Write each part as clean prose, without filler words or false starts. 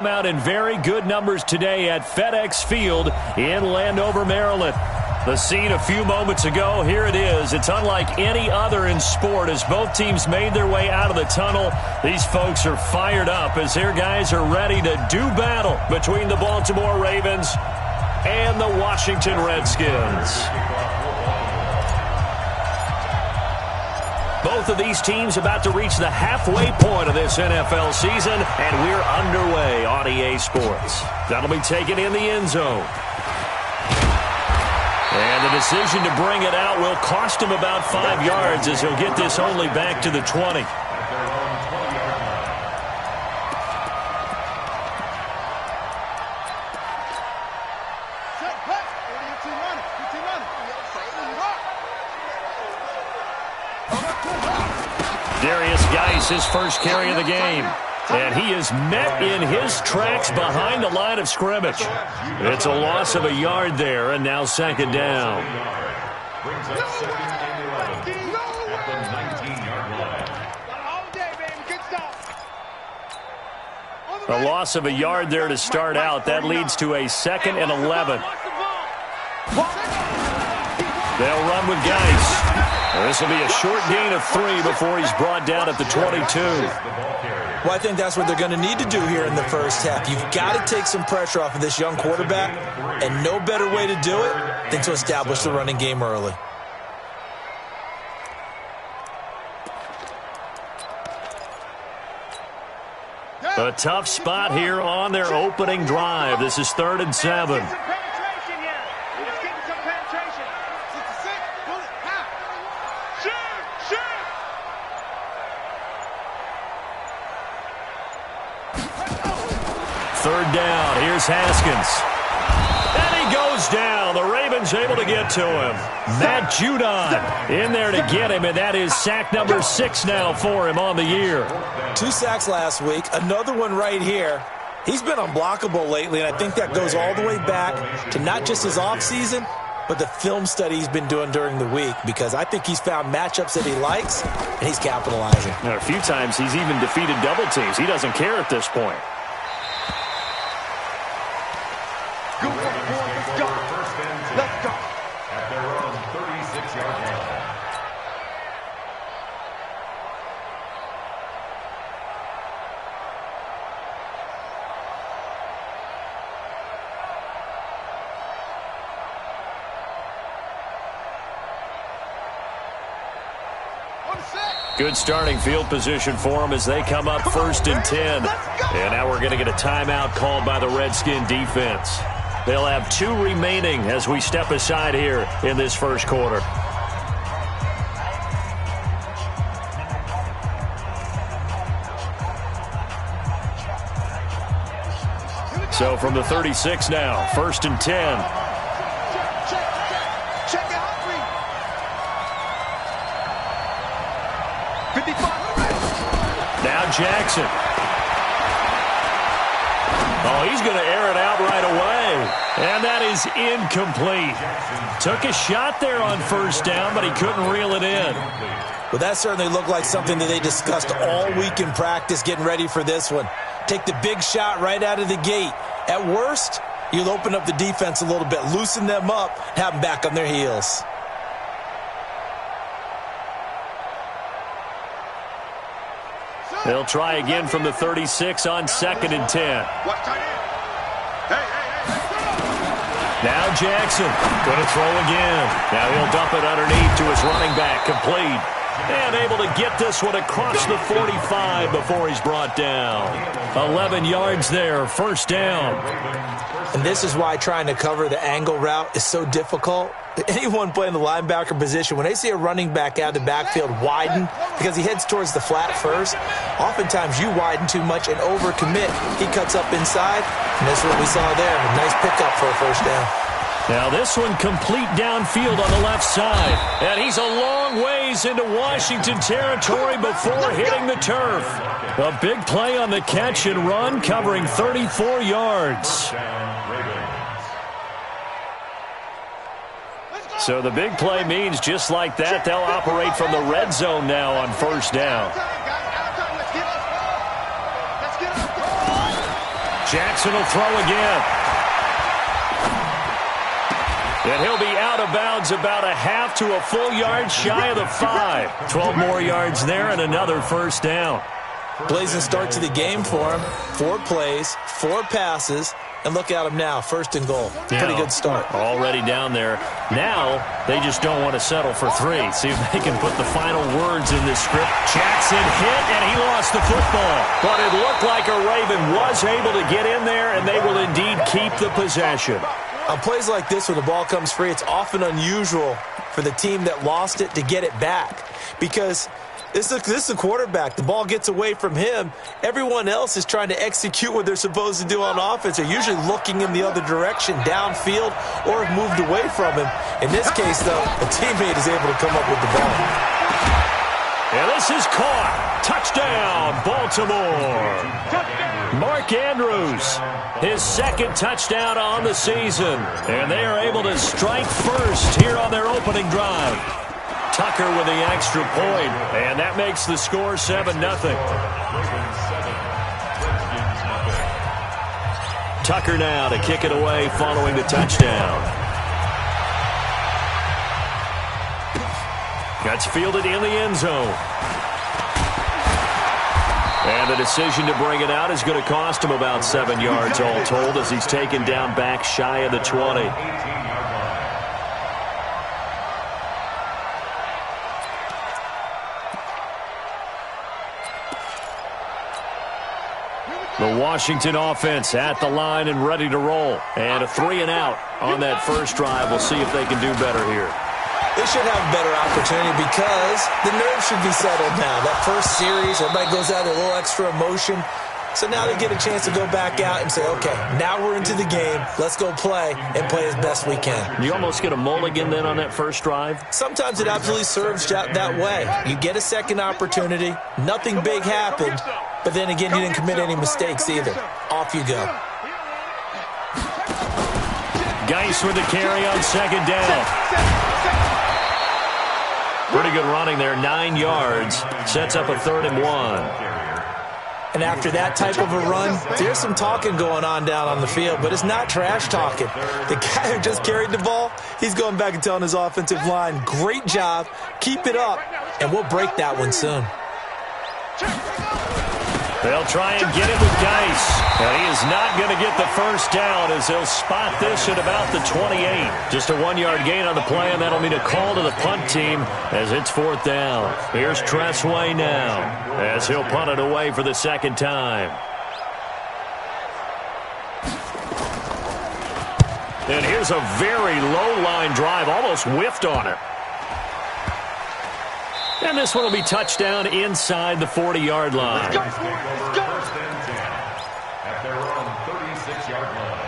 Out in very good numbers today at FedEx Field in Landover, Maryland. The scene a few moments ago, here it is. It's unlike any other in sport as both teams made their way out of the tunnel. These folks are fired up as their guys are ready to do battle between the Baltimore Ravens and the Washington Redskins. Both of these teams about to reach the halfway point of this NFL season, and we're underway on EA Sports. That'll be taken in the end zone. And the decision to bring it out will cost him about 5 yards as he'll get this only back to the 20. His first carry of the game, and he is met in his tracks behind the line of scrimmage. It's a loss of a yard there, and now second down. A loss of a yard there to start out. That leads to a 2nd and 11. They'll run with Geis. This will be a short gain of 3 before he's brought down at the 22. Well, I think that's what they're going to need to do here in the first half. You've got to take some pressure off of this young quarterback, and no better way to do it than to establish the running game early. A tough spot here on their opening drive. This is 3rd and 7. Third down. Here's Haskins. And he goes down. The Ravens able to get to him. Matt Judon in there to get him, and that is sack number 6 now for him on the year. 2 sacks last week. Another one right here. He's been unblockable lately, and I think that goes all the way back to not just his offseason, but the film study he's been doing during the week, because I think he's found matchups that he likes, and he's capitalizing. Now, a few times he's even defeated double teams. He doesn't care at this point. Let's go. At their own 36-yard line. Good starting field position for them as they come up 1st and 10. And now we're going to get a timeout called by the Redskin defense. They'll have 2 remaining as we step aside here in this first quarter. So from the 36 now, 1st and 10. Now Jackson. Oh, he's going to air it out right away. And that is incomplete. Took a shot there on 1st down, but he couldn't reel it in. Well, that certainly looked like something that they discussed all week in practice, getting ready for this one. Take the big shot right out of the gate. At worst, you'll open up the defense a little bit, loosen them up, have them back on their heels. They'll try again from the 36 on 2nd and 10. Now Jackson going to throw again. Now he'll dump it underneath to his running back, complete. And able to get this one across the 45 before he's brought down. 11 yards there, 1st down. And this is why trying to cover the angle route is so difficult. Anyone playing the linebacker position, when they see a running back out of the backfield widen because he heads towards the flat first, oftentimes you widen too much and overcommit. He cuts up inside, and that's what we saw there. A nice pickup for a 1st down. Now this one complete downfield on the left side. And he's a long ways into Washington territory before hitting the turf. A big play on the catch and run, covering 34 yards. So the big play means just like that, they'll operate from the red zone now on 1st down. Jackson will throw again. And he'll be out of bounds about a half to a full yard shy of the 5. 12 more yards there and another first down. Blazing start to the game for him. 4 plays, 4 passes, and look at him now, 1st and goal. Pretty good start. Already down there. Now they just don't want to settle for 3. See if they can put the final words in this script. Jackson hit, and he lost the football. But it looked like a Raven was able to get in there, and they will indeed keep the possession. On plays like this, when the ball comes free, it's often unusual for the team that lost it to get it back. Because this is a quarterback. The ball gets away from him. Everyone else is trying to execute what they're supposed to do on offense. They're usually looking in the other direction, downfield, or have moved away from him. In this case, though, a teammate is able to come up with the ball. And this is caught. Touchdown, Baltimore. Mark Andrews, his 2nd touchdown on the season. And they are able to strike first here on their opening drive. Tucker with the extra point, and that makes the score 7-0. Tucker now to kick it away following the touchdown. That's fielded in the end zone. And the decision to bring it out is going to cost him about 7 yards all told as he's taken down back shy of the 20. The Washington offense at the line and ready to roll. And a 3 and out on that first drive. We'll see if they can do better here. They should have a better opportunity because the nerves should be settled now. That first series, everybody goes out with a little extra emotion. So now they get a chance to go back out and say, okay, now we're into the game. Let's go play and play as best we can. You almost get a mulligan then on that first drive? Sometimes it absolutely serves that way. You get a second opportunity. Nothing big happened. But then again, you didn't commit any mistakes either. Off you go. Geis with the carry on 2nd down. Pretty good running there, 9 yards. Sets up a 3rd and 1. And after that type of a run, there's some talking going on down on the field, but it's not trash talking. The guy who just carried the ball, he's going back and telling his offensive line, great job, keep it up, and we'll break that one soon. They'll try and get it with Geis. And he is not going to get the first down as he'll spot this at about the 28. Just a 1-yard gain on the play, and that'll mean a call to the punt team as it's 4th down. Here's Tressway now as he'll punt it away for the 2nd time. And here's a very low-line drive, almost whiffed on it. And this one will be touchdown inside the 40-yard line. First and 10 at their own 36-yard line.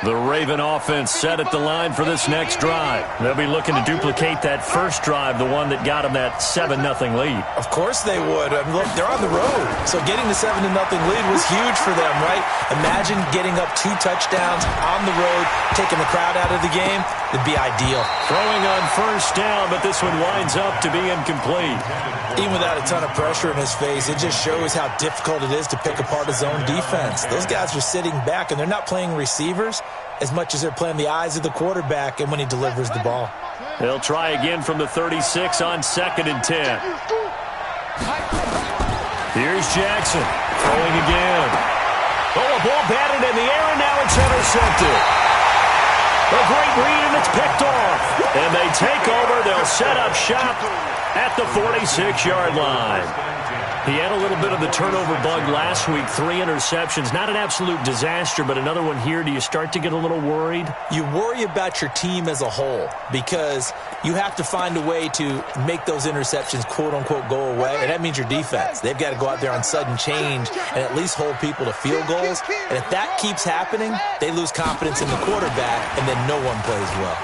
The Raven offense set at the line for this next drive. They'll be looking to duplicate that first drive, the one that got them that 7-0 lead. Of course they would. I mean, look, they're on the road. So getting the 7-0 lead was huge for them, right? Imagine getting up 2 touchdowns on the road, taking the crowd out of the game. It'd be ideal. Throwing on first down, but this one winds up to be incomplete. Even without a ton of pressure in his face, it just shows how difficult it is to pick apart his own defense. Those guys are sitting back, and they're not playing receivers as much as they're playing the eyes of the quarterback and when he delivers the ball. They'll try again from the 36 on 2nd and 10. Here's Jackson throwing again. Oh, a ball batted in the air, and now it's intercepted. A great read, and it's picked off. And they take over. They'll set up shop at the 46-yard line. He had a little bit of the turnover bug last week, 3 interceptions. Not an absolute disaster, but another one here. Do you start to get a little worried? You worry about your team as a whole because you have to find a way to make those interceptions, quote-unquote, go away, and that means your defense. They've got to go out there on sudden change and at least hold people to field goals. And if that keeps happening, they lose confidence in the quarterback, and then no one plays well.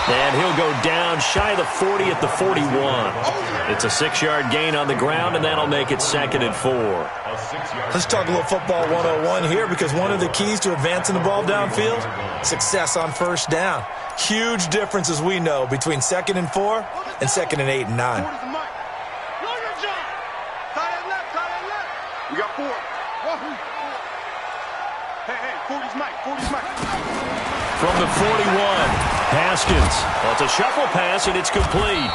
And he'll go down shy of the 40 at the 41. It's a 6-yard gain on the ground, and that'll make it 2nd and 4. Let's talk a little football 101 here because one of the keys to advancing the ball downfield, success on first down. Huge difference, as we know, between 2nd and 4 and 2nd and 8 and 9. We got 4. Hey, 40's Mike. 40's Mike. From the 41, Haskins. Well, it's a shuffle pass, and it's complete.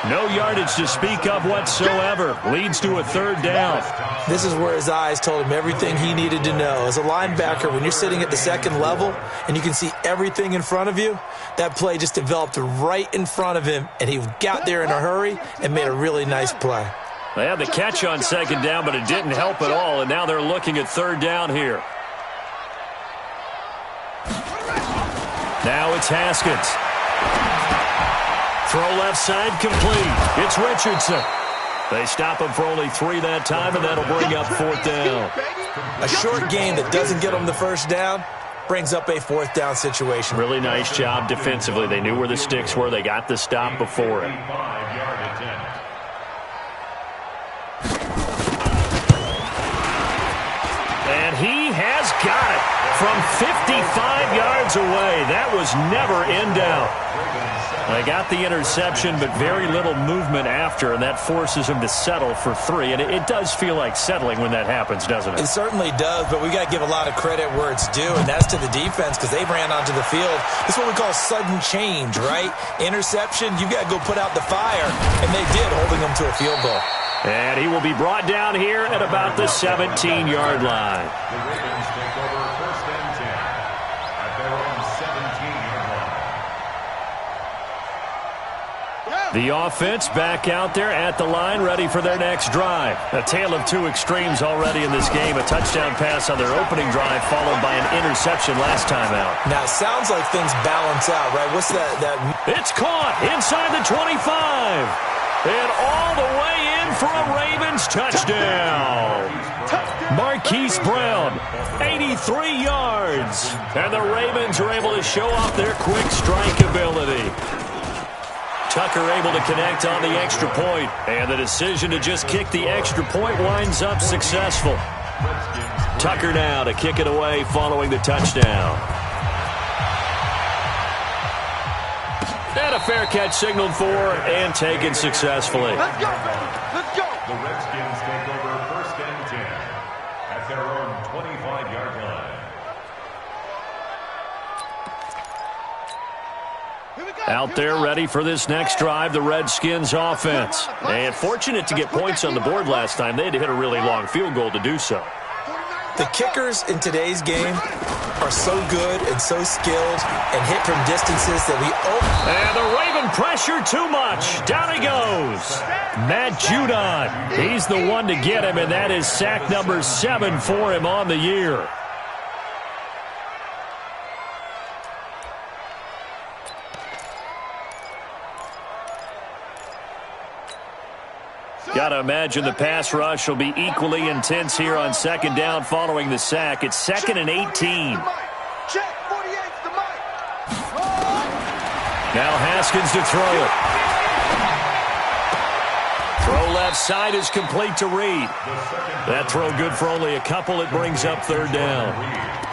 No yardage to speak of whatsoever. Leads to a 3rd down. This is where his eyes told him everything he needed to know. As a linebacker, when you're sitting at the 2nd level and you can see everything in front of you, that play just developed right in front of him, and he got there in a hurry and made a really nice play. They had the catch on 2nd down, but it didn't help at all, and now they're looking at 3rd down here. Now it's Haskins. Throw left side complete. It's Richardson. They stop him for only 3 that time, and that'll bring up 4th down. A short game that doesn't get them the 1st down brings up a 4th down situation. Really nice job defensively. They knew where the sticks were. They got the stop before it. And he has got it from 55 yards away. That was never in doubt. They got the interception, but very little movement after, and that forces him to settle for 3. And it does feel like settling when that happens, doesn't it? It certainly does, but we got to give a lot of credit where it's due, and that's to the defense because they ran onto the field. This is what we call sudden change, right? Interception, you got to go put out the fire, and they did, holding them to a field goal. And he will be brought down here at about the 17-yard line. The Ravens take over 1st and 10 at their own 17-yard line. The offense back out there at the line, ready for their next drive. A tale of 2 extremes already in this game. A touchdown pass on their opening drive, followed by an interception last time out. Now, it sounds like things balance out, right? What's that? It's caught inside the 25. And all the way in for a Ravens touchdown. Marquise Brown, 83 yards. And the Ravens are able to show off their quick strike ability. Tucker able to connect on the extra point, and the decision to just kick the extra point winds up successful. Tucker now to kick it away following the touchdown. And a fair catch signaled for and taken successfully. Let's go, baby. Let's go. The Redskins take over 1st and 10 at their own 25-yard line. Out there ready for this next drive, the Redskins offense. And fortunate to get points on the board last time. They had to hit a really long field goal to do so. The kickers in today's game are so good and so skilled and hit from distances that we And the Raven pressure too much. Down he goes. Matt Judon. He's the one to get him, and that is sack number 7 for him on the year. Got to imagine the pass rush will be equally intense here on 2nd down following the sack. It's 2nd and 18. Now Haskins to throw it. Throw left side is complete to Reed. That throw good for only a couple. It brings up 3rd down.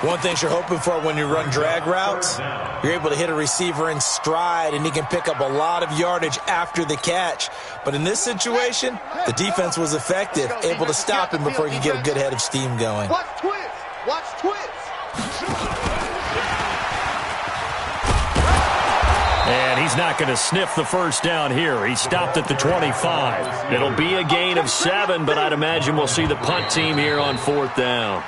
One thing you're hoping for when you run drag routes, you're able to hit a receiver in stride, and he can pick up a lot of yardage after the catch. But in this situation, the defense was effective, able to stop him before he could get a good head of steam going. Watch twist. Watch twist. And he's not going to sniff the 1st down here. He stopped at the 25. It'll be a gain of 7, but I'd imagine we'll see the punt team here on 4th down.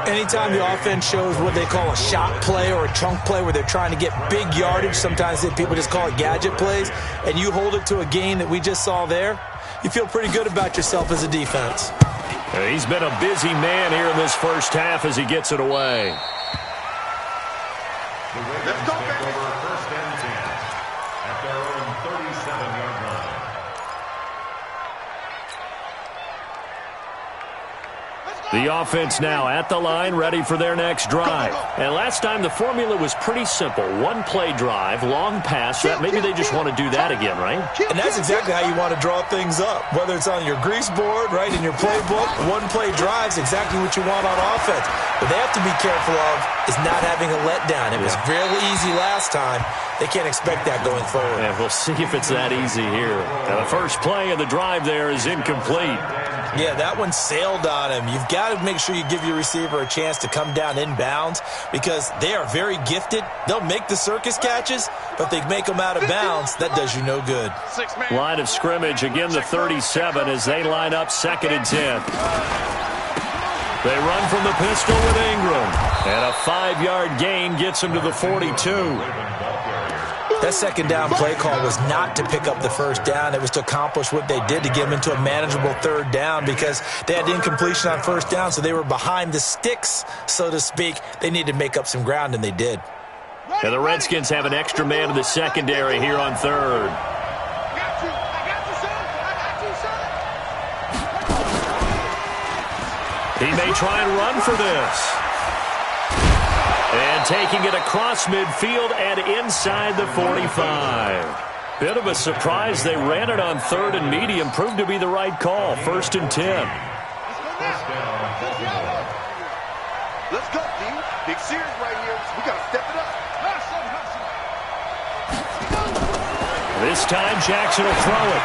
Anytime the offense shows what they call a shot play or a chunk play where they're trying to get big yardage, sometimes people just call it gadget plays, and you hold it to a gain that we just saw there, you feel pretty good about yourself as a defense. He's been a busy man here in this 1st half as he gets it away. The Ravens take over 1st and 10 at their own 37-yard line. The offense now at the line, ready for their next drive. And last time the formula was pretty simple. 1-play drive, long pass. That maybe they just want to do that again, right? And that's exactly how you want to draw things up. Whether it's on your grease board, right, in your playbook, 1-play drive is exactly what you want on offense. What they have to be careful of is not having a letdown. It was real easy last time. They can't expect that going forward. And we'll see if it's that easy here. Now, the first play of the drive there is incomplete. Yeah, that one sailed on him. You've got to make sure you give your receiver a chance to come down inbounds because they are very gifted. They'll make the circus catches, but they make them out of bounds. That does you no good. Line of scrimmage, again the 37 as they line up 2nd and 10. They run from the pistol with Ingram. And a 5-yard gain gets him to the 42. That second down play call was not to pick up the first down. It was to accomplish what they did to get them into a manageable 3rd down because they had incompletion on 1st down, so they were behind the sticks, so to speak. They needed to make up some ground, and they did. And the Redskins have an extra man in the secondary here on 3rd. He may try and run for this. And taking it across midfield and inside the 45. Bit of a surprise. They ran it on 3rd and medium. Proved to be the right call. 1st and 10. Let's go, team. Big series right here. We got to step it up. This time Jackson will throw it.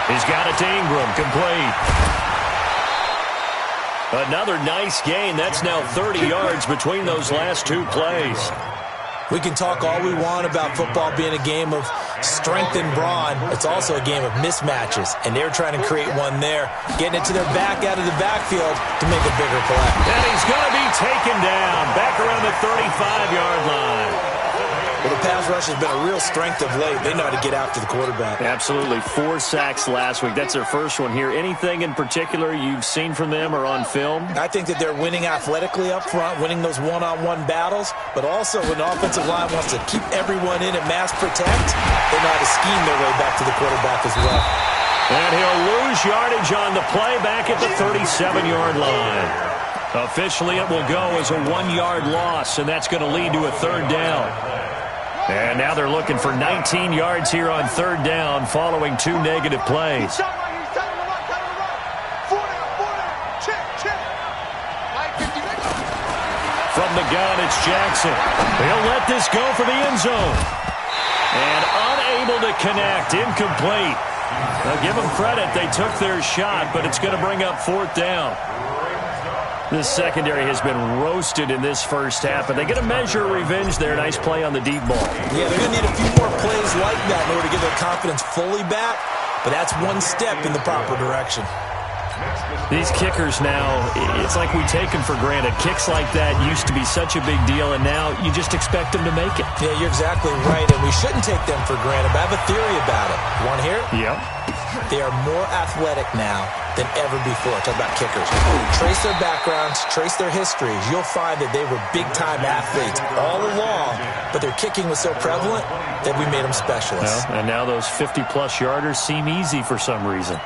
He's got it to Ingram. Complete. Another nice gain. That's now 30 yards between those last 2 plays. We can talk all we want about football being a game of strength and brawn. It's also a game of mismatches, and they're trying to create one there, getting it to their back out of the backfield to make a bigger play. And he's going to be taken down back around the 35-yard line. Well, the pass rush has been a real strength of late. They know how to get after the quarterback. Absolutely. 4 sacks last week. That's their first one here. Anything in particular you've seen from them or on film? I think that they're winning athletically up front, winning those one-on-one battles, but also when the offensive line wants to keep everyone in and mass protect, they know how to scheme their way back to the quarterback as well. And he'll lose yardage on the play back at the 37-yard line. Officially, it will go as a 1-yard loss, and that's going to lead to a 3rd down. And now they're looking for 19 yards here on 3rd down following 2 negative plays. From the gun, it's Jackson. He'll let this go for the end zone. And unable to connect, incomplete. Now give them credit, they took their shot, but it's going to bring up 4th down. This secondary has been roasted in this first half, but they get a measure of revenge there. Nice play on the deep ball. Yeah, they're going to need a few more plays like that in order to get their confidence fully back, but that's one step in the proper direction. These kickers now, it's like we take them for granted. Kicks like that used to be such a big deal, and now you just expect them to make it. Yeah, you're exactly right, and we shouldn't take them for granted, but I have a theory about it. You want to hear it? Yep. They are more athletic now than ever before. Talk about kickers. Trace their backgrounds, trace their histories. You'll find that they were big-time athletes all along, but their kicking was so prevalent that we made them specialists. Well, and now those 50-plus yarders seem easy for some reason.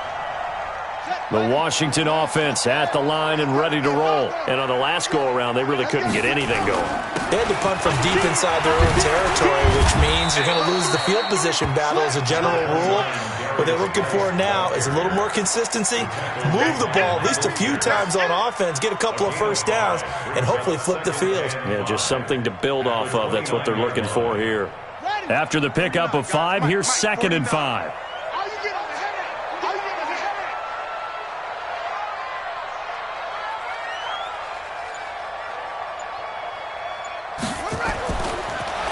The Washington offense at the line and ready to roll. And on the last go-around, they really couldn't get anything going. They had to punt from deep inside their own territory, which means you're going to lose the field position battle as a general rule. What they're looking for now is a little more consistency, move the ball at least a few times on offense, get a couple of 1st downs, and hopefully flip the field. Yeah, just something to build off of. That's what they're looking for here. After the pickup of 5, here's 2nd and 5.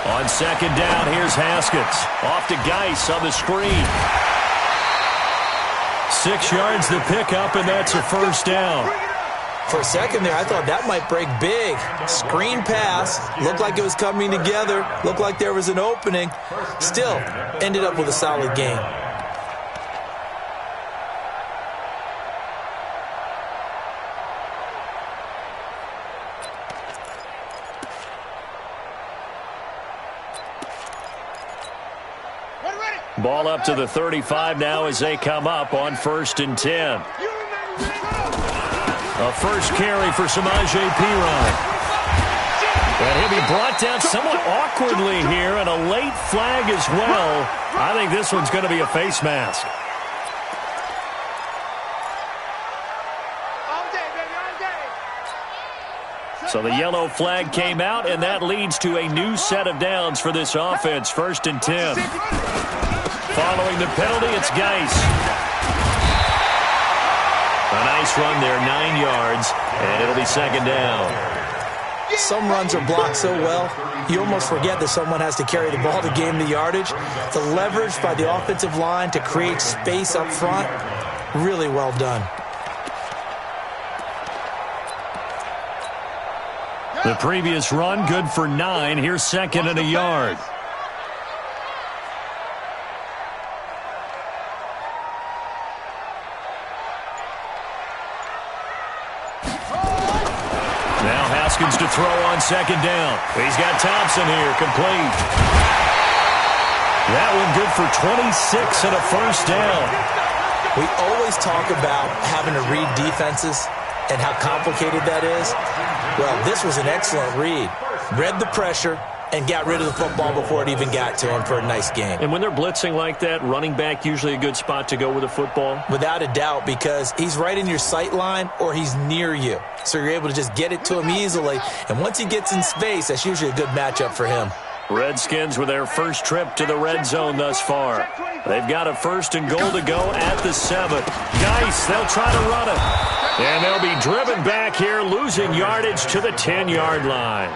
On 2nd down, here's Haskins. Off to Geis on the screen. 6 yards the pickup, and that's a 1st down. For a second there, I thought that might break big. Screen pass. Looked like it was coming together. Looked like there was an opening. Still, ended up with a solid game. Ball up to the 35 now as they come up on 1st and 10. A first carry for Samaje Perine. And he'll be brought down somewhat awkwardly here, and a late flag as well. I think this one's going to be a face mask. So the yellow flag came out, and that leads to a new set of downs for this offense. 1st and 10. Following the penalty, it's Geis. A nice run there, 9 yards, and it'll be second down. Some runs are blocked so well, you almost forget that someone has to carry the ball to gain the yardage. The leverage by the offensive line to create space up front, really well done. The previous run, good for 9. Here's second and a yard. Now Haskins to throw on second down. He's got Thompson here, complete. That one good for 26 and a first down. We always talk about having to read defenses and how complicated that is. Well, this was an excellent read. Read the pressure and got rid of the football before it even got to him for a nice game. And when they're blitzing like that, running back usually a good spot to go with the football? Without a doubt, because he's right in your sight line or he's near you. So you're able to just get it to him easily. And once he gets in space, that's usually a good matchup for him. Redskins with their first trip to the red zone thus far. They've got a first and goal to go at the 7. Nice, they'll try to run it. And they'll be driven back here, losing yardage to the 10-yard line.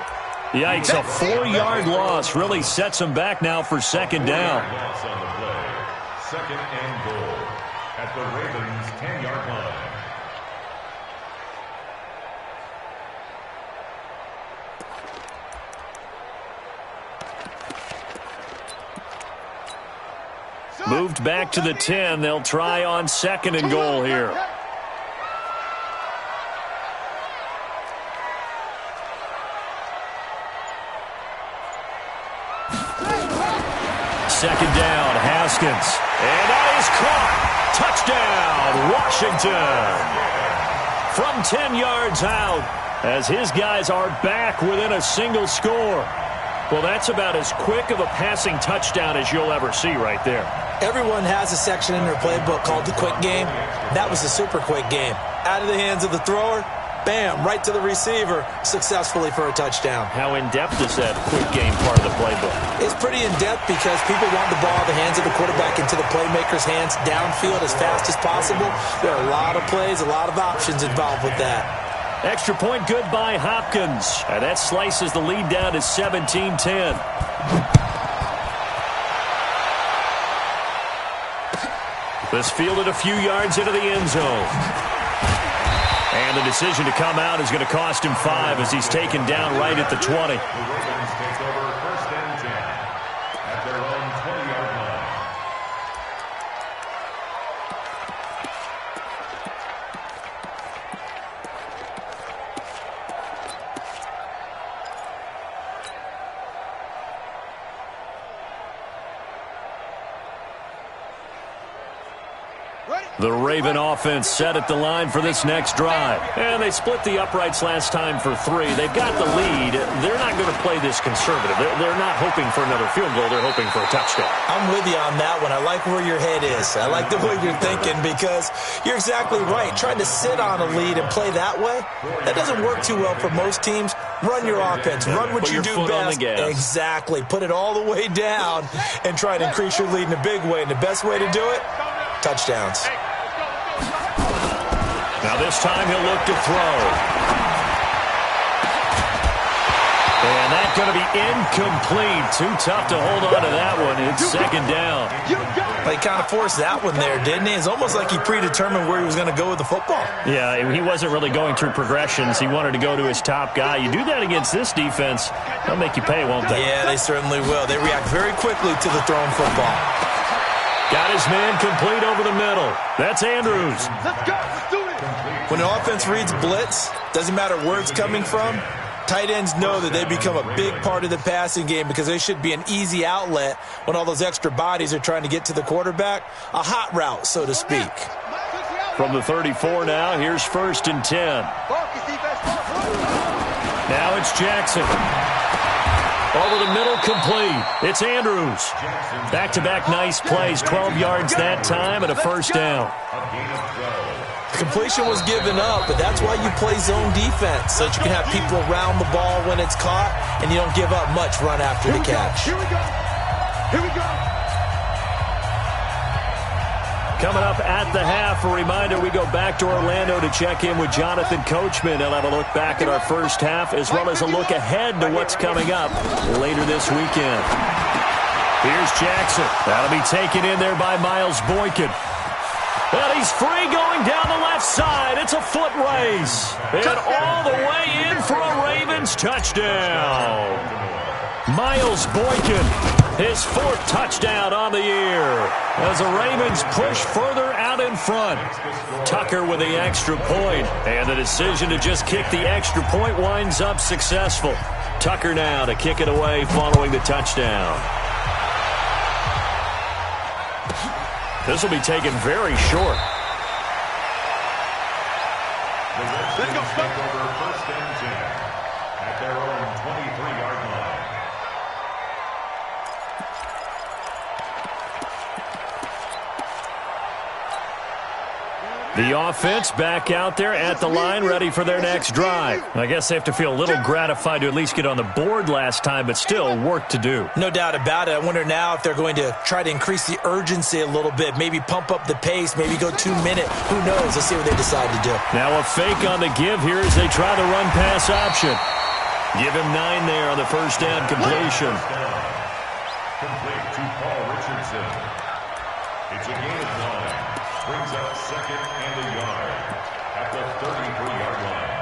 Yikes, a 4-yard loss really sets them back now for second down. Loss on the play. Second and goal at the Ravens' 10-yard line. Moved back to the 10. They'll try on second and goal here. Second down, Haskins. And that is caught. Touchdown, Washington. From 10 yards out, as his guys are back within a single score. Well, that's about as quick of a passing touchdown as you'll ever see right there. Everyone has a section in their playbook called the quick game. That was a super quick game. Out of the hands of the thrower, bam, right to the receiver, successfully for a touchdown. How in-depth is that quick game part of the playbook? It's pretty in-depth because people want the ball in the hands of the quarterback into the playmaker's hands downfield as fast as possible. There are a lot of plays, a lot of options involved with that. Extra point good by Hopkins. And that slices the lead down to 17-10. This fielded a few yards into the end zone. And the decision to come out is going to cost him 5 as he's taken down right at the 20. The Ravens take over first and 10 at their own 20-yard line. The Raven offense set at the line for this next drive. And they split the uprights last time for 3. They've got the lead. They're not going to play this conservative. They're not hoping for another field goal. They're hoping for a touchdown. I'm with you on that one. I like where your head is. I like the way you're thinking because you're exactly right. Trying to sit on a lead and play that way, that doesn't work too well for most teams. Run your offense. Run what you do best. Exactly. Put it all the way down and try to increase your lead in a big way. And the best way to do it, touchdowns. Now this time he'll look to throw. And that's going to be incomplete. Too tough to hold on to that one. It's second down. He kind of forced that one there, didn't he? It's almost like he predetermined where he was going to go with the football. Yeah, he wasn't really going through progressions. He wanted to go to his top guy. You do that against this defense, they'll make you pay, won't they? Yeah, they certainly will. They react very quickly to the thrown football. Got his man complete over the middle. That's Andrews. Let's go. Let's do it. When the offense reads blitz, doesn't matter where it's coming from, tight ends know that they become a big part of the passing game because they should be an easy outlet when all those extra bodies are trying to get to the quarterback. A hot route, so to speak. From the 34 now, here's first and 10. Now it's Jackson. Over the middle, complete. It's Andrews. Back-to-back nice plays, 12 yards that time and a first down. Completion was given up, but that's why you play zone defense, so that you can have people around the ball when it's caught, and you don't give up much run after the catch. Here we go. Here we go. Coming up at the half, a reminder, we go back to Orlando to check in with Jonathan Coachman. He'll have a look back at our first half as well as a look ahead to what's coming up later this weekend. Here's Jackson. That'll be taken in there by Miles Boykin. And he's free going down the left side. It's a foot race. And all the way in for a Ravens touchdown. Miles Boykin, his fourth touchdown on the year as the Ravens push further out in front. Tucker with the extra point, and the decision to just kick the extra point winds up successful. Tucker now to kick it away following the touchdown. This will be taken very short. The Redskins take over first and 10 at their own 23-yard line. The offense back out there at the line, ready for their next drive. I guess they have to feel a little gratified to at least get on the board last time, but still work to do. No doubt about it. I wonder now if they're going to try to increase the urgency a little bit, maybe pump up the pace, maybe go 2 minute. Who knows? Let's see what they decide to do. Now a fake on the give here as they try the run-pass option. Give him 9 there on the first down completion. Complete to Paul Richardson. It's a gain of 9. Brings up second and a yard at the 33-yard line.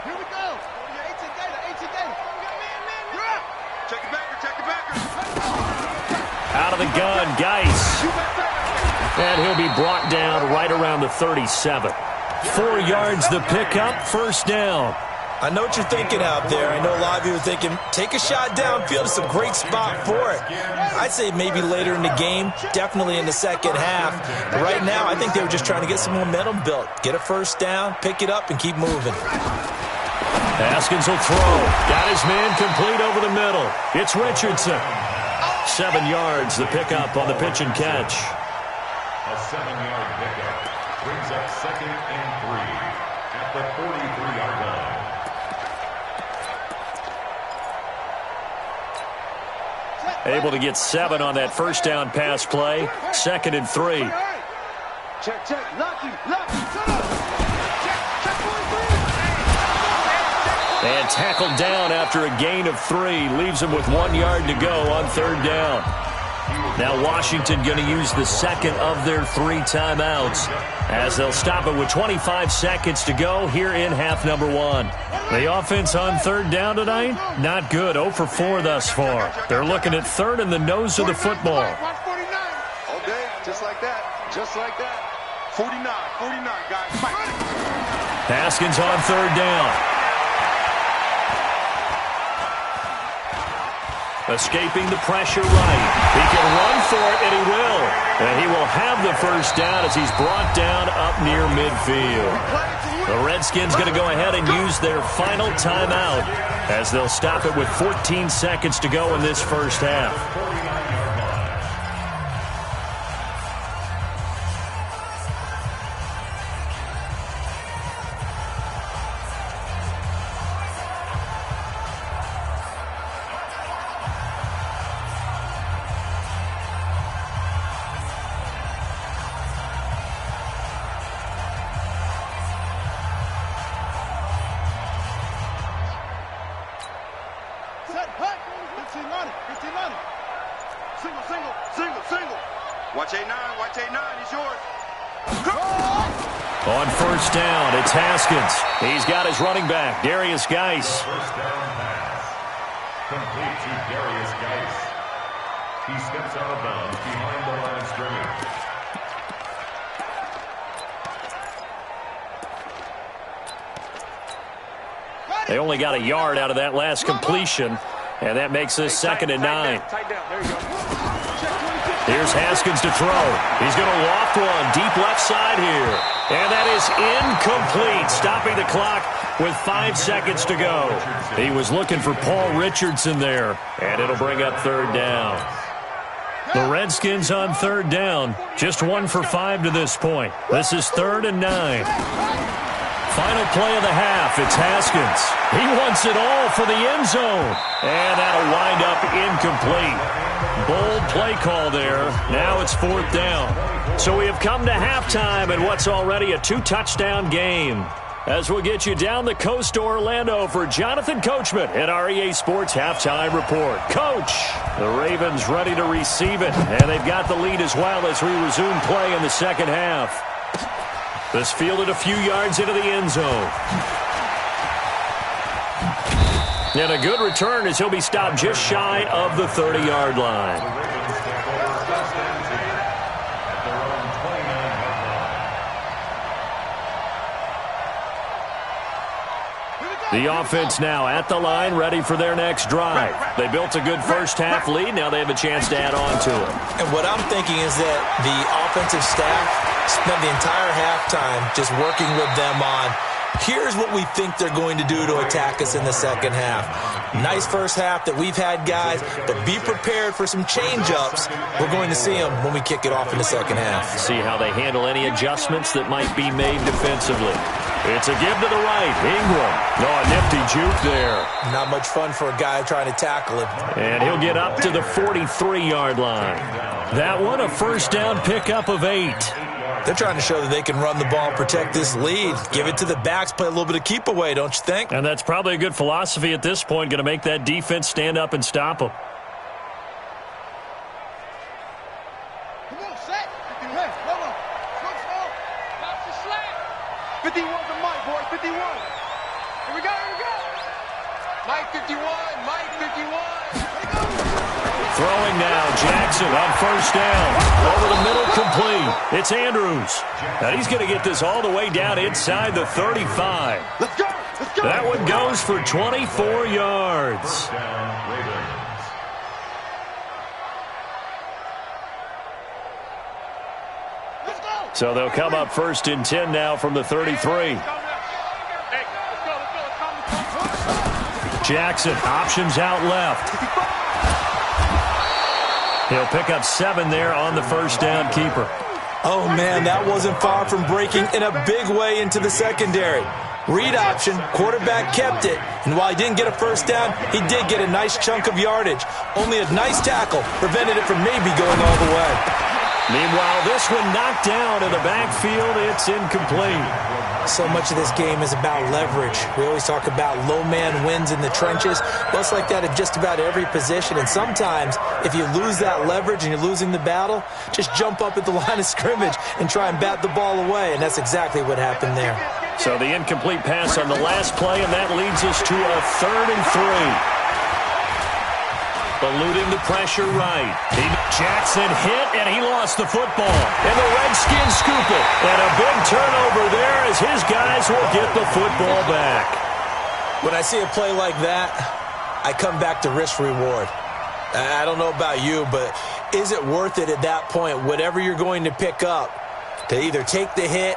Here we go. 18 Gator. You're up. Check the backer. Out of the gun, Geis. And he'll be brought down right around the 37. 4 yards the pickup, first down. I know what you're thinking out there. I know a lot of you are thinking, take a shot downfield. It's a great spot for it. I'd say maybe later in the game, definitely in the second half. But right now, I think they were just trying to get some momentum built. Get a first down, pick it up, and keep moving. Haskins will throw. Got his man complete over the middle. It's Richardson. 7 yards, the pickup on the pitch and catch. A 7-yard pickup brings up second and 3 at the 43-yard line. Able to get 7 on that first down pass play. 2nd and 3. Check. Lucky. And tackled down after a gain of 3. Leaves him with 1 yard to go on third down. Now Washington going to use the second of their 3 timeouts as they'll stop it with 25 seconds to go here in half number 1. The offense on third down tonight, not good. 0 for 4 thus far. They're looking at third in the nose of the football. All day, just like that. 49, guys. Haskins on third down. Escaping the pressure right. He can run for it, and he will. And he will have the first down as he's brought down up near midfield. The Redskins going to go ahead and use their final timeout as they'll stop it with 14 seconds to go in this first half. Watch A9, he's yours. On first down, it's Haskins. He's got his running back, Darius Geis. First down pass. Complete to Darius Geis. He steps out of bounds behind the line of scrimmage. They only got a yard out of that last completion, and that makes this 2nd and 9. Tight down. There you go. Here's Haskins to throw. He's going to loft one deep left side here. And that is incomplete, stopping the clock with 5 seconds to go. He was looking for Paul Richardson there, and it'll bring up third down. The Redskins on third down, just 1 for 5 to this point. This is 3rd and 9. Final play of the half. It's Haskins. He wants it all for the end zone. And that'll wind up incomplete. Bold play call there. Now it's 4th down. So we have come to halftime in what's already a 2-touchdown game. As we'll get you down the coast to Orlando for Jonathan Coachman at our EA Sports Halftime Report. Coach, the Ravens ready to receive it, and they've got the lead as well as we resume play in the second half. This fielded a few yards into the end zone. And a good return as he'll be stopped just shy of the 30-yard line. The offense now at the line, ready for their next drive. They built a good first-half lead. Now they have a chance to add on to it. And what I'm thinking is that the offensive staff spent the entire halftime just working with them on, here's what we think they're going to do to attack us in the second half. Nice first half that we've had, guys, but be prepared for some change-ups. We're going to see them when we kick it off in the second half. See how they handle any adjustments that might be made defensively. It's a give to the right. Ingram. Oh, a nifty juke there. Not much fun for a guy trying to tackle him. And he'll get up to the 43-yard line. That one, a first down pickup of 8. They're trying to show that they can run the ball and protect this lead. Give it to the backs, play a little bit of keep away, don't you think? And that's probably a good philosophy at this point, going to make that defense stand up and stop them. Come on, set. Hey, hold on. Slow. Bounce the slant. 51 to Mike, boy. 51. Here we go. Mike 51. Mike 51. Throwing now, Jackson on first down. Over the middle, complete. It's Andrews. And he's going to get this all the way down inside the 35. Let's go. That one goes for 24 yards. So they'll come up 1st and 10 now from the 33. Jackson, options out left. He'll pick up 7 there on the first down keeper. Oh, man, that wasn't far from breaking in a big way into the secondary. Read option, quarterback kept it, and while he didn't get a first down, he did get a nice chunk of yardage. Only a nice tackle prevented it from maybe going all the way. Meanwhile, this one knocked down in the backfield. It's incomplete. So much of this game is about leverage. We always talk about low man wins in the trenches. Well, it's like that at just about every position. And sometimes, if you lose that leverage and you're losing the battle, just jump up at the line of scrimmage and try and bat the ball away. And that's exactly what happened there. So the incomplete pass on the last play, and that leads us to a 3rd and 3. Eluding the pressure right. Jackson hit, and he lost the football. And the Redskins scoop it. And a big turnover there as his guys will get the football back. When I see a play like that, I come back to risk-reward. I don't know about you, but is it worth it at that point, whatever you're going to pick up, to either take the hit,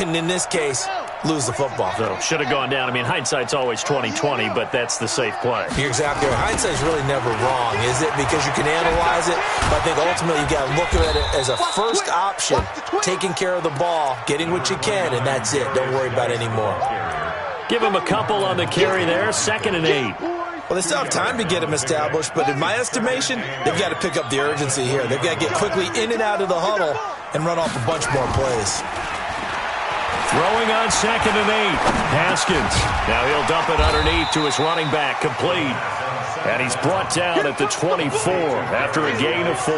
and in this case, lose the football? So should have gone down. I mean, hindsight's always 20/20, but that's the safe play. You're exactly right. Hindsight's really never wrong, is it? Because you can analyze it, but I think ultimately you got to look at it as a first option, taking care of the ball, getting what you can, and that's it. Don't worry about it anymore. Give him a couple on the carry there, 2nd and 8. Well, they still have time to get him established, but in my estimation, they've got to pick up the urgency here. They've got to get quickly in and out of the huddle and run off a bunch more plays. Throwing on 2nd and 8. Haskins. Now he'll dump it underneath to his running back. Complete. And he's brought down at the 24 after a gain of 4.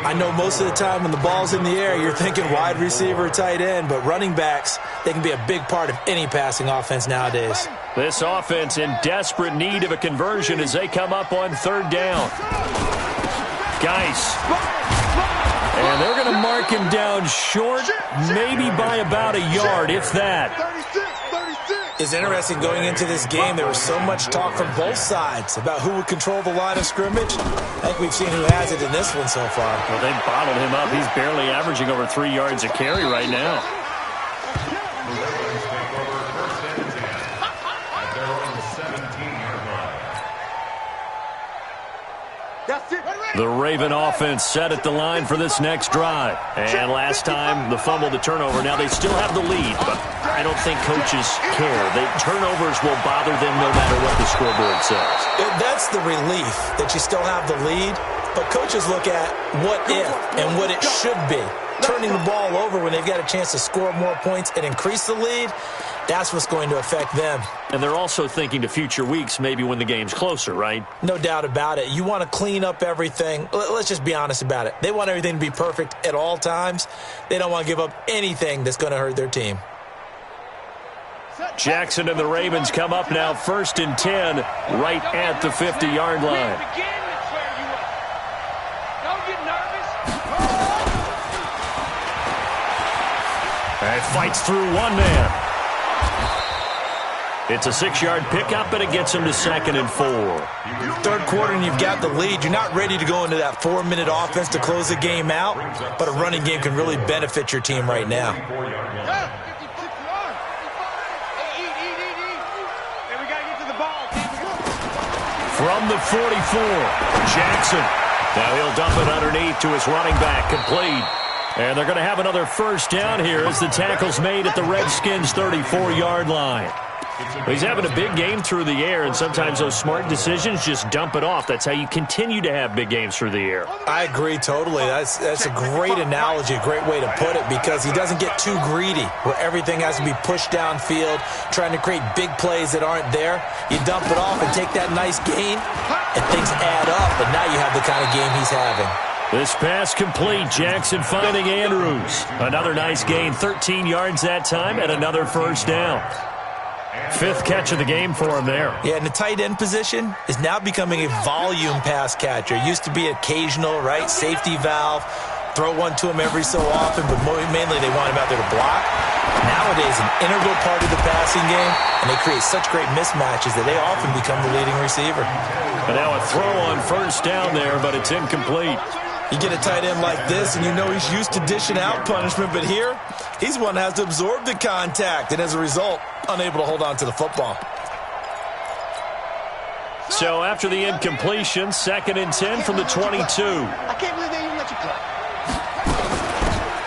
I know most of the time when the ball's in the air, you're thinking wide receiver, tight end, but running backs, they can be a big part of any passing offense nowadays. This offense in desperate need of a conversion as they come up on 3rd down. Geis. And they're going to mark him down short, maybe by about a yard, if that. It's interesting going into this game. There was so much talk from both sides about who would control the line of scrimmage. I think we've seen who has it in this one so far. Well, they've bottled him up. He's barely averaging over 3 yards a carry right now. The Raven offense set at the line for this next drive. And last time, the fumble, the turnover. Now they still have the lead, but I don't think coaches care. Turnovers will bother them no matter what the scoreboard says. That's the relief that you still have the lead, but coaches look at what if and what it should be. Turning the ball over when they've got a chance to score more points and increase the lead, that's what's going to affect them. And they're also thinking to future weeks, maybe when the game's closer, right? No doubt about it. You want to clean up everything. Let's just be honest about it. They want everything to be perfect at all times. They don't want to give up anything that's going to hurt their team. Jackson and the Ravens come up now 1st and 10 right at the 50-yard line. And fights through one man. It's a 6-yard pickup, and it gets him to 2nd and 4. Third quarter, and you've got the lead. You're not ready to go into that 4-minute offense to close the game out, but a running game can really benefit your team right now. From the 44, Jackson. Now he'll dump it underneath to his running back, complete. And they're going to have another first down here as the tackle's made at the Redskins' 34-yard line. He's having a big game through the air, and sometimes those smart decisions just dump it off. That's how you continue to have big games through the air. I agree totally. That's a great analogy, a great way to put it, because he doesn't get too greedy where everything has to be pushed downfield, trying to create big plays that aren't there. You dump it off and take that nice gain, and things add up, and now you have the kind of game he's having. This pass complete. Jackson finding Andrews. Another nice gain, 13 yards that time, and another first down. 5th catch of the game for him there. Yeah, and the tight end position is now becoming a volume pass catcher. It used to be occasional, right? Safety valve. Throw one to him every so often, but mainly they want him out there to block. Nowadays, an integral part of the passing game, and they create such great mismatches that they often become the leading receiver. And now a throw on first down there, but it's incomplete. You get a tight end like this, and you know he's used to dishing out punishment, but here, he's one that has to absorb the contact, and as a result, unable to hold on to the football. So after the incompletion, 2nd and 10 from the 22. I can't believe they even let you play.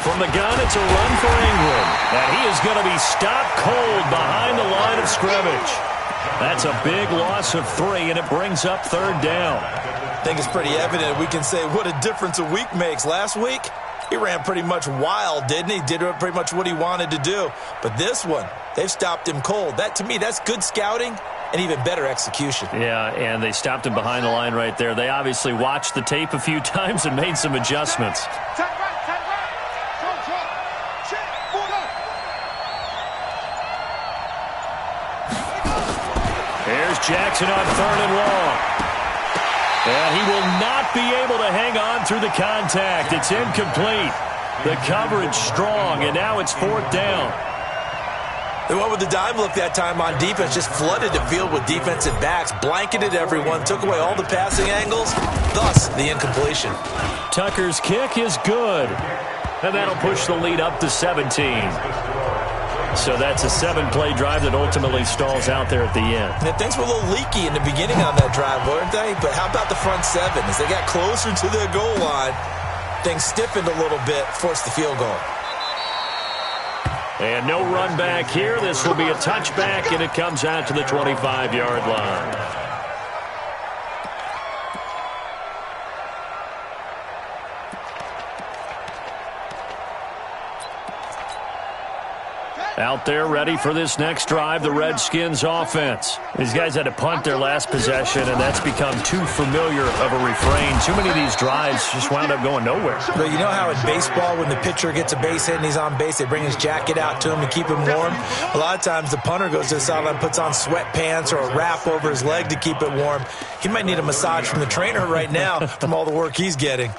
From the gun, it's a run for Ingram. And he is going to be stopped cold behind the line of scrimmage. That's a big loss of 3, and it brings up 3rd down. I think it's pretty evident. We can say what a difference a week makes. Last week, he ran pretty much wild, didn't he? Did pretty much what he wanted to do. But this one, they've stopped him cold. That, to me, that's good scouting and even better execution. Yeah, and they stopped him behind the line right there. They obviously watched the tape a few times and made some adjustments. Here's Jackson on 3rd and long. And he will not be able to hang on through the contact. It's incomplete. The coverage strong, and now it's 4th down. They went with the dime look that time on defense, just flooded the field with defensive backs, blanketed everyone, took away all the passing angles, thus the incompletion. Tucker's kick is good, and that'll push the lead up to 17. So that's a 7-play drive that ultimately stalls out there at the end. And things were a little leaky in the beginning on that drive, weren't they? But how about the front 7? As they got closer to the goal line, things stiffened a little bit, forced the field goal. And no run back here. This will be a touchback, and it comes out to the 25-yard line. Out there ready for this next drive, the Redskins offense. These guys had to punt their last possession, and that's become too familiar of a refrain. Too many of these drives just wound up going nowhere. But you know how in baseball, when the pitcher gets a base hit and he's on base, they bring his jacket out to him to keep him warm? A lot of times the punter goes to the sideline, puts on sweatpants or a wrap over his leg to keep it warm. He might need a massage from the trainer right now from all the work he's getting.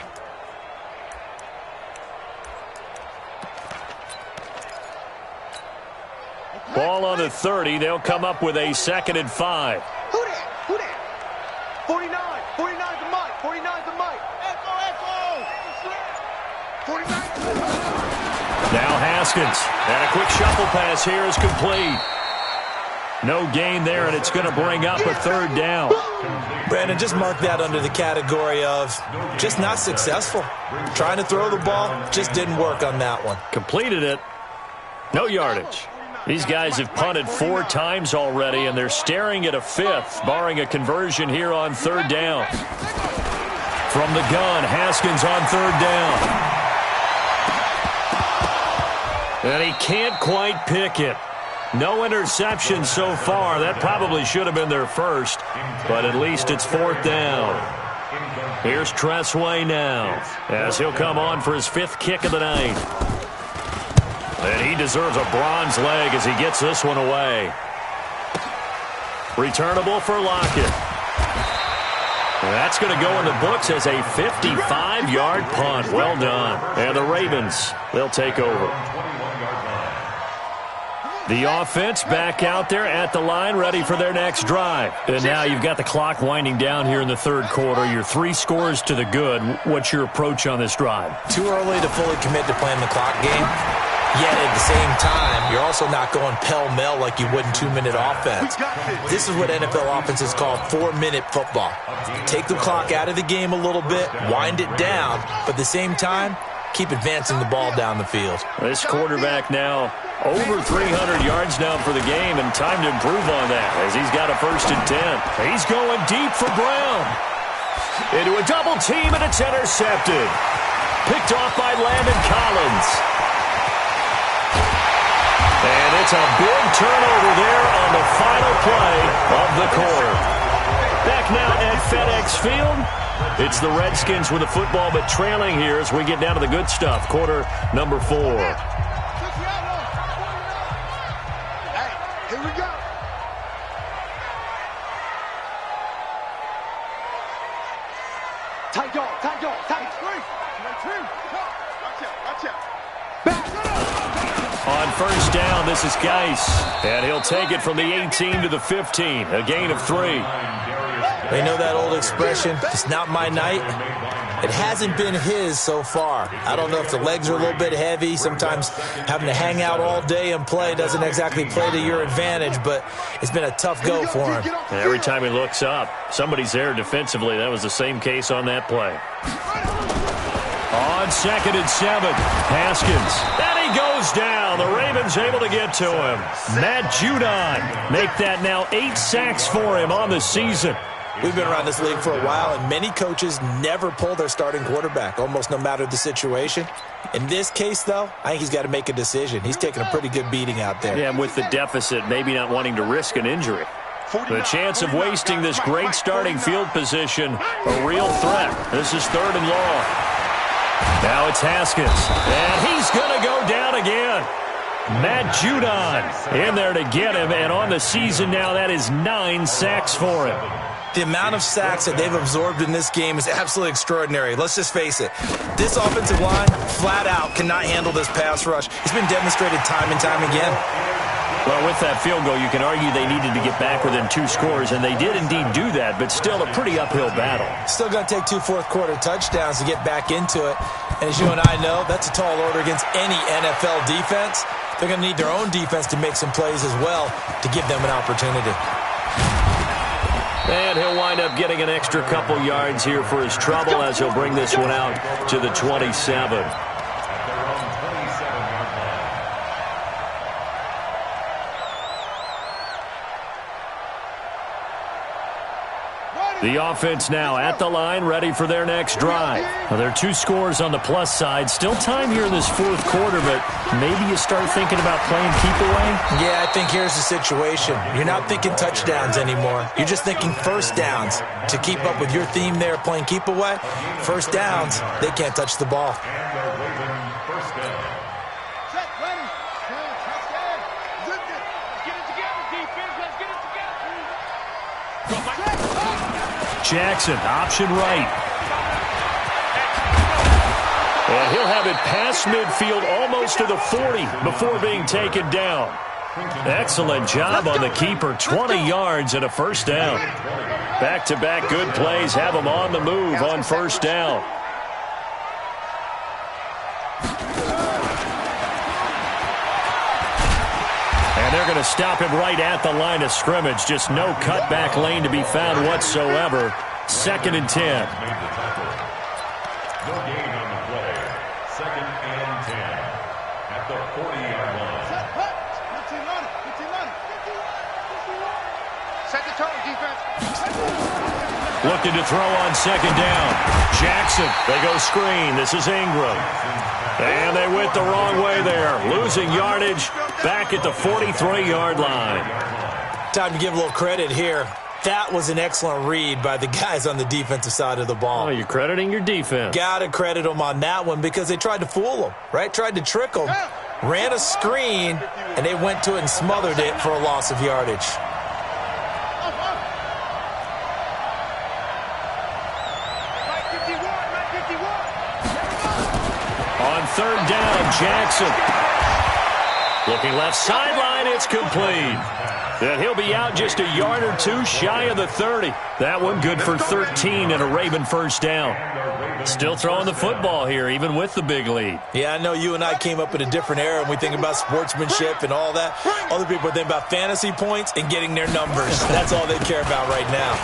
Ball on the 30. They'll come up with a 2nd and 5. Who that? Who that? 49. 49's the mic. 49's the mic. Echo, echo. 49. Now Haskins. And a quick shuffle pass here is complete. No gain there, and it's going to bring up a 3rd down. Brandon, just mark that under the category of just not successful. Trying to throw the ball, just didn't work on that one. Completed it. No yardage. These guys have punted 4 times already, and they're staring at a 5th, barring a conversion here on 3rd down. From the gun, Haskins on 3rd down. And he can't quite pick it. No interception so far. That probably should have been their first, but at least it's 4th down. Here's Tressway now, as he'll come on for his 5th kick of the night. And he deserves a bronze leg as he gets this one away. Returnable for Lockett. That's going to go in the books as a 55-yard punt. Well done. And the Ravens, they'll take over. The offense back out there at the line, ready for their next drive. And now you've got the clock winding down here in the 3rd quarter. You're 3 scores to the good. What's your approach on this drive? Too early to fully commit to playing the clock game. Yet at the same time, you're also not going pell-mell like you would in 2-minute offense. This is what NFL offenses call 4-minute football. Take the clock out of the game a little bit, wind it down, but at the same time, keep advancing the ball down the field. This quarterback now over 300 yards now for the game, and time to improve on that as he's got a 1st and 10. He's going deep for Brown. Into a double team, and it's intercepted. Picked off by Landon Collins. And it's a big turnover there on the final play of the quarter. Back now at FedEx Field. It's the Redskins with the football, but trailing here as we get down to the good stuff. Quarter number 4. Hey, here we go. Tight dog, tight dog, tight. Watch out. On 1st down, this is Geis, and he'll take it from the 18 to the 15, a gain of 3. They know that old expression, it's not my night. It hasn't been his so far. I don't know if the legs are a little bit heavy. Sometimes having to hang out all day and play doesn't exactly play to your advantage, but it's been a tough go for him. And every time he looks up, somebody's there defensively. That was the same case on that play. On 2nd and 7, Haskins. And he goes down. The Ravens able to get to him. Matt Judon make that now 8 sacks for him on the season. We've been around this league for a while, and many coaches never pull their starting quarterback, almost no matter the situation. In this case, though, I think he's got to make a decision. He's taking a pretty good beating out there. Yeah, and with the deficit, maybe not wanting to risk an injury. The chance of wasting this great starting field position, a real threat. This is 3rd and long. Now it's Haskins, and he's going to go down again. Matt Judon in there to get him, and on the season now, that is 9 sacks for him. The amount of sacks that they've absorbed in this game is absolutely extraordinary. Let's just face it. This offensive line, flat out, cannot handle this pass rush. It's been demonstrated time and time again. Well, with that field goal, you can argue they needed to get back within 2 scores, and they did indeed do that, but still a pretty uphill battle. Still going to take 2 fourth-quarter touchdowns to get back into it. And as you and I know, that's a tall order against any NFL defense. They're going to need their own defense to make some plays as well to give them an opportunity. And he'll wind up getting an extra couple yards here for his trouble as he'll bring this one out to the 27. The offense now at the line, ready for their next drive. Well, there are 2 scores on the plus side. Still time here in this 4th quarter, but maybe you start thinking about playing keep away? Yeah, I think here's the situation. You're not thinking touchdowns anymore. You're just thinking 1st downs. To keep up with your theme there, playing keep away, 1st downs, they can't touch the ball. Jackson, option right. And he'll have it past midfield almost to the 40 before being taken down. Excellent job on the keeper. 20 yards and a 1st down. Back-to-back good plays have him on the move on 1st down. And And they're going to stop him right at the line of scrimmage. Just no cutback lane to be found whatsoever. 2nd and 10. No gain on the play. 2nd and 10 at the 40-yard line. Set the tone, defense. Looking to throw on 2nd down. Jackson, they go screen. This is Ingram. And they went the wrong way there. Losing yardage back at the 43-yard line. Time to give a little credit here. That was an excellent read by the guys on the defensive side of the ball. Oh, you're crediting your defense. Got to credit them on that one because they tried to fool them, right? Tried to trick them. Ran a screen, and they went to it and smothered it for a loss of yardage. On 3rd down, Jackson. Looking left sideline, it's complete. And he'll be out just a yard or two shy of the 30. That one good for 13 and a Raven first down. Still throwing the football here, even with the big lead. Yeah, I know you and I came up in a different era and we think about sportsmanship and all that. Other people think about fantasy points and getting their numbers. That's all they care about right now.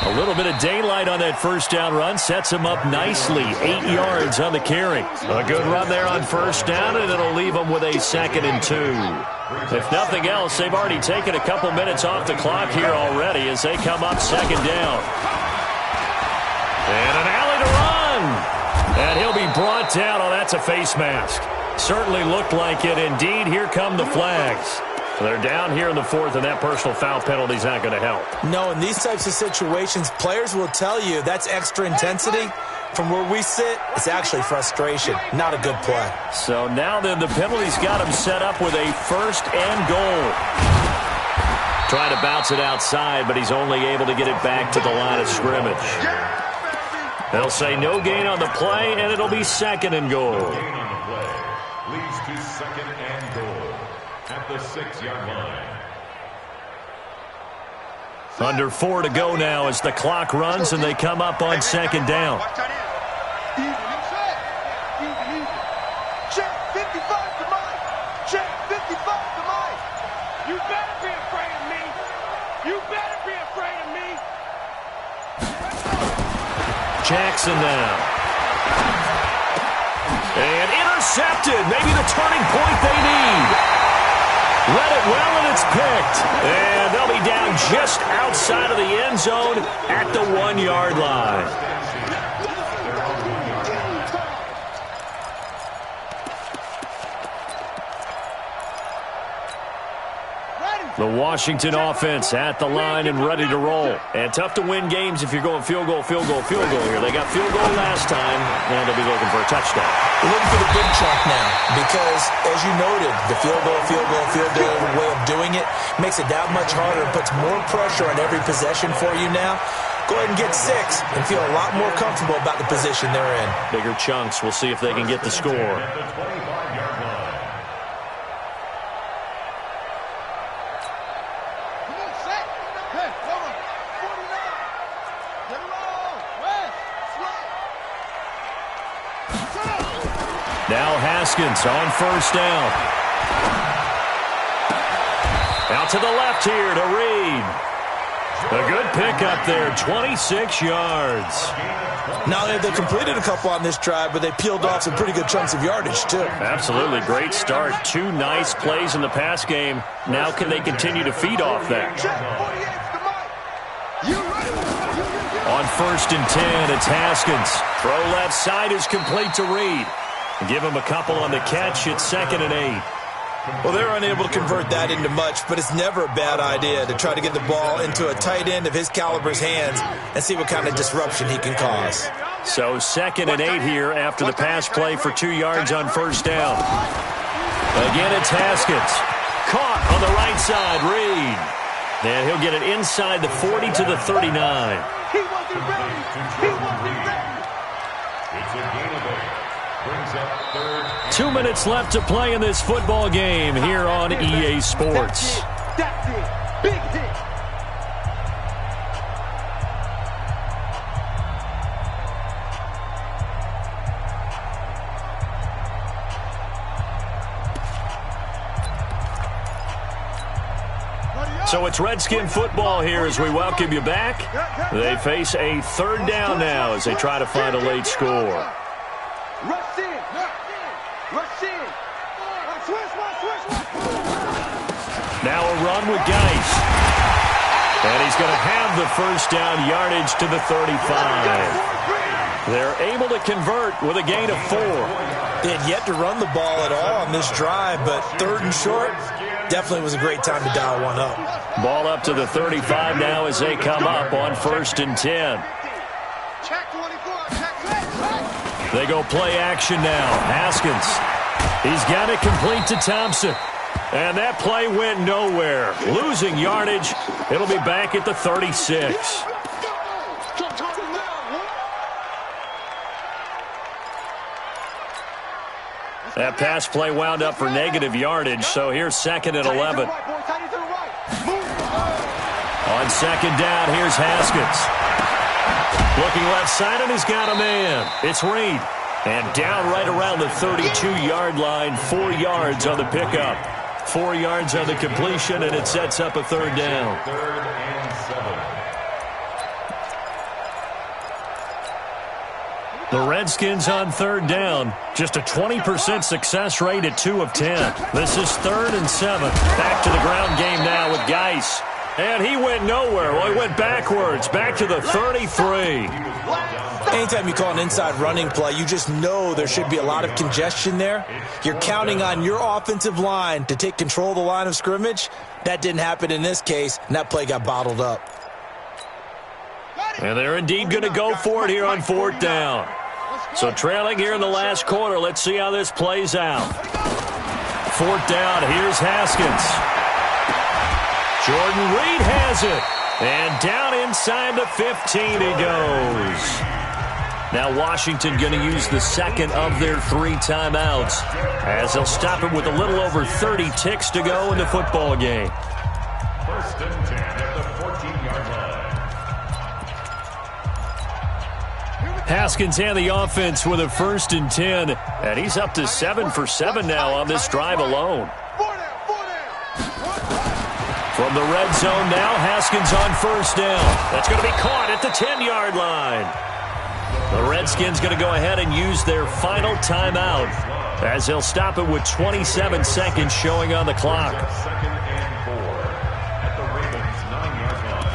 A little bit of daylight on that first down run sets him up nicely. 8 yards on the carry. A good run there on first down, and it'll leave them with a 2nd and 2. If nothing else, they've already taken a couple minutes off the clock here already as they come up 2nd down. And an alley to run. And he'll be brought down. Oh, that's a face mask. Certainly looked like it. Indeed, here come the flags. They're down here in the 4th, and that personal foul penalty is not going to help. No, in these types of situations, players will tell you that's extra intensity. From where we sit, it's actually frustration, not a good play. So now then, the penalty's got him set up with a 1st and goal. Trying to bounce it outside, but he's only able to get it back to the line of scrimmage. They'll say no gain on the play, and it'll be 2nd and goal. Gain on the play leads to 2nd and goal at the 6-yard line. Under 4 to go now as the clock runs and they come up on 2nd down. Check 55 to Mike. Check 55 to Mike. You better be afraid of me. You better be afraid of me. Jackson now. And intercepted. Maybe the turning point they need. Read it well, and it's picked. And they'll be down just outside of the end zone at the 1-yard line. The Washington offense at the line and ready to roll. And tough to win games if you're going field goal here. They got field goal last time, and they'll be looking for a touchdown. We're looking for the big chunk now because, as you noted, the field goal way of doing it makes it that much harder and puts more pressure on every possession for you now. Go ahead and get 6 and feel a lot more comfortable about the position they're in. Bigger chunks. We'll see if they can get the score. Now Haskins on first down. Out to the left here to Reed. A good pickup there, 26 yards. Now they completed a couple on this drive, but they peeled off some pretty good chunks of yardage, too. Absolutely, great start. 2 nice plays in the pass game. Now can they continue to feed off that? On 1st and 10, it's Haskins. Throw left side is complete to Reed. Give him a couple on the catch. It's 2nd and 8. Well, they're unable to convert that into much, but it's never a bad idea to try to get the ball into a tight end of his caliber's hands and see what kind of disruption he can cause. So 2nd and 8 here after the pass play for 2 yards on first down. Again, it's Haskins. Caught on the right side, Reed. And he'll get it inside the 40 to the 39. He wasn't ready. He wasn't ready. It's a gain of 8. Brings up 3rd. 2 minutes left to play in this football game here on EA Sports. That's it. Big hit. So it's Redskin football here as we welcome you back. They face a third down now as they try to find a late score. Rush in. Rush in. Now a run with Geis. And he's going to have the first down, yardage to the 35. They're able to convert with a gain of 4. They had yet to run the ball at all on this drive, but third and short definitely was a great time to dial one up. Ball up to the 35 now as they come up on 1st and 10. They go play action now. Haskins. He's got it complete to Thompson. And that play went nowhere. Losing yardage. It'll be back at the 36. That pass play wound up for negative yardage, so here's 2nd and 11. On 2nd down, here's Haskins. Looking left side, and he's got a man. It's Reed. And down right around the 32-yard line, 4 yards on the pickup. 4 yards on the completion, and it sets up a third down. 3rd and 7. The Redskins on 3rd down. Just a 20% success rate at 2 of 10. This is 3rd and 7. Back to the ground game now with Geis. And he went nowhere. Well, he went backwards. Back to the 33. Anytime you call an inside running play, you just know there should be a lot of congestion there. You're counting on your offensive line to take control of the line of scrimmage. That didn't happen in this case, and that play got bottled up. And they're indeed going to go for it here on 4th down. So trailing here in the last quarter. Let's see how this plays out. 4th down. Here's Haskins. Jordan Reed has it. And down inside the 15 he goes. Now Washington going to use the second of their 3 timeouts as they'll stop it with a little over 30 ticks to go in the football game. 1st and 10 at the 14-yard line. Haskins and the offense with a 1st and 10. And he's up to 7 for 7 now on this drive alone. From the red zone now, Haskins on 1st down. That's going to be caught at the 10-yard line. The Redskins going to go ahead and use their final timeout as they'll stop it with 27 seconds showing on the clock. 2nd and 4 at the Ravens' 9-yard line.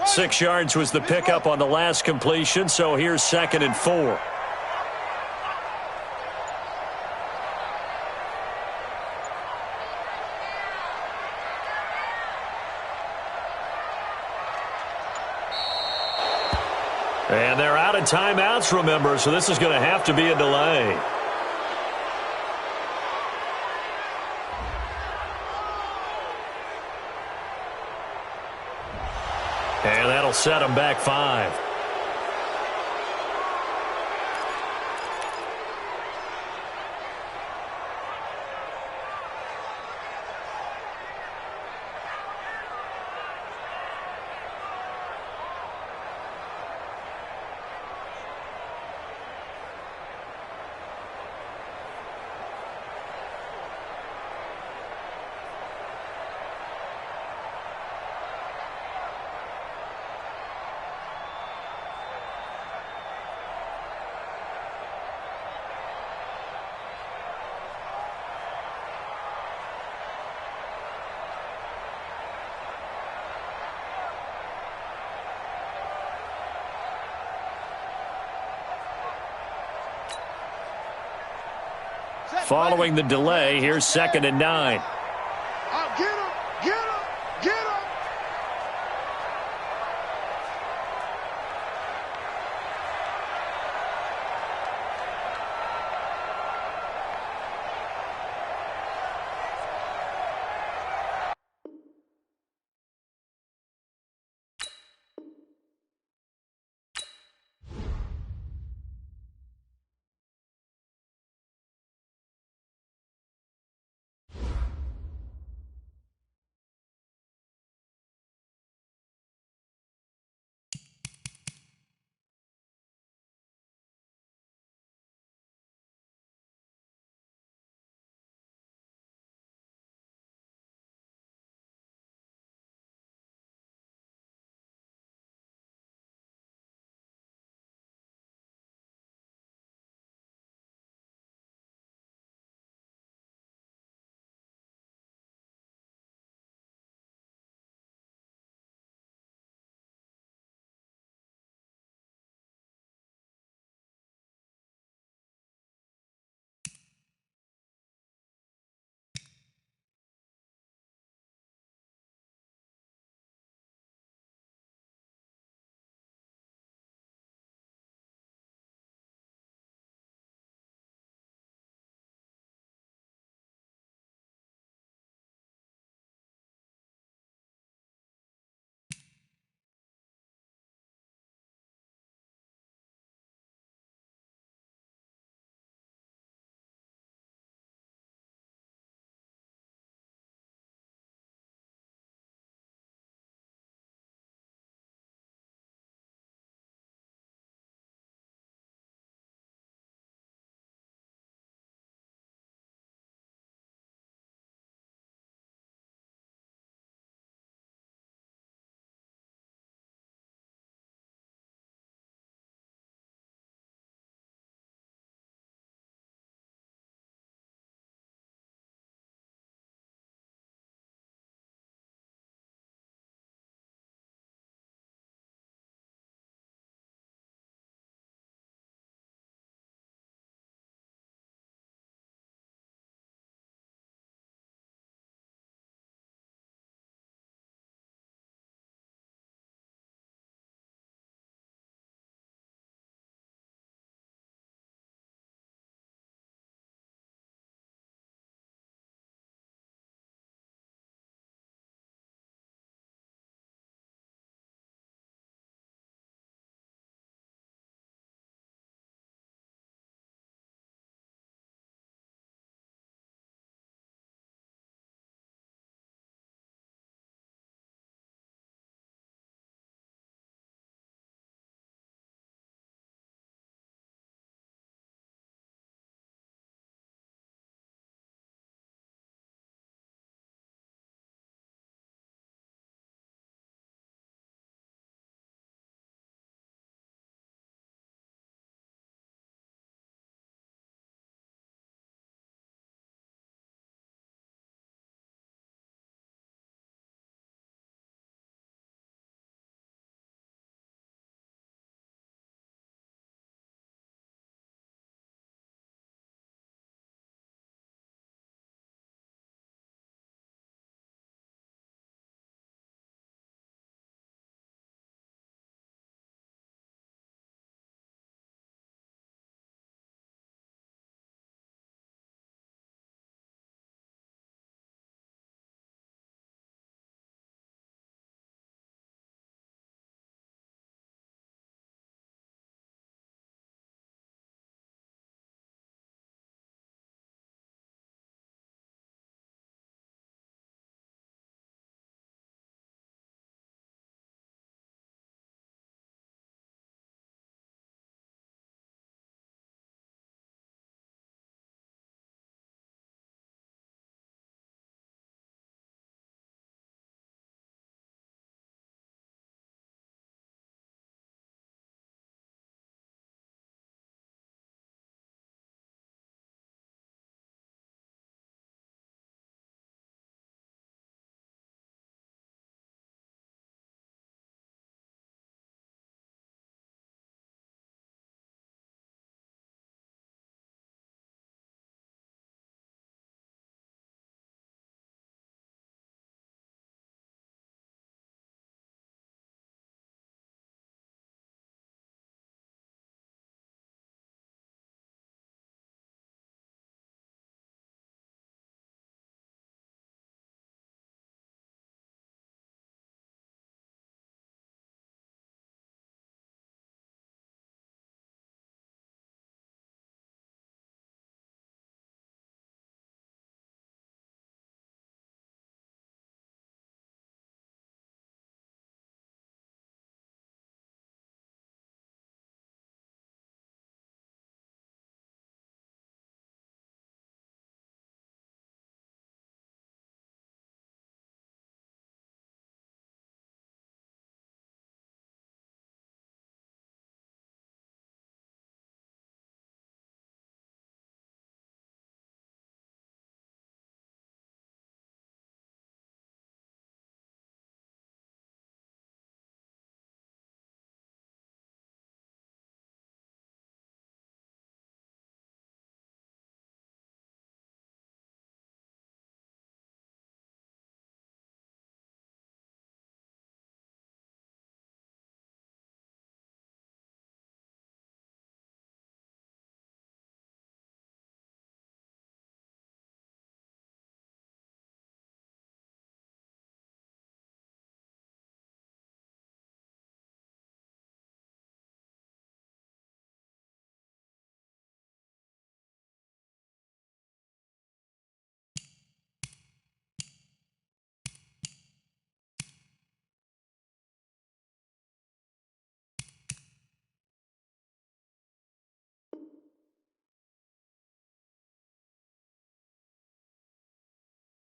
Six yards was the pickup on the last completion, so here's 2nd and 4. And they're out of timeouts, remember, so this is going to have to be a delay. And that'll set them back 5. Following the delay, here's 2nd and 9. Get him! Get him!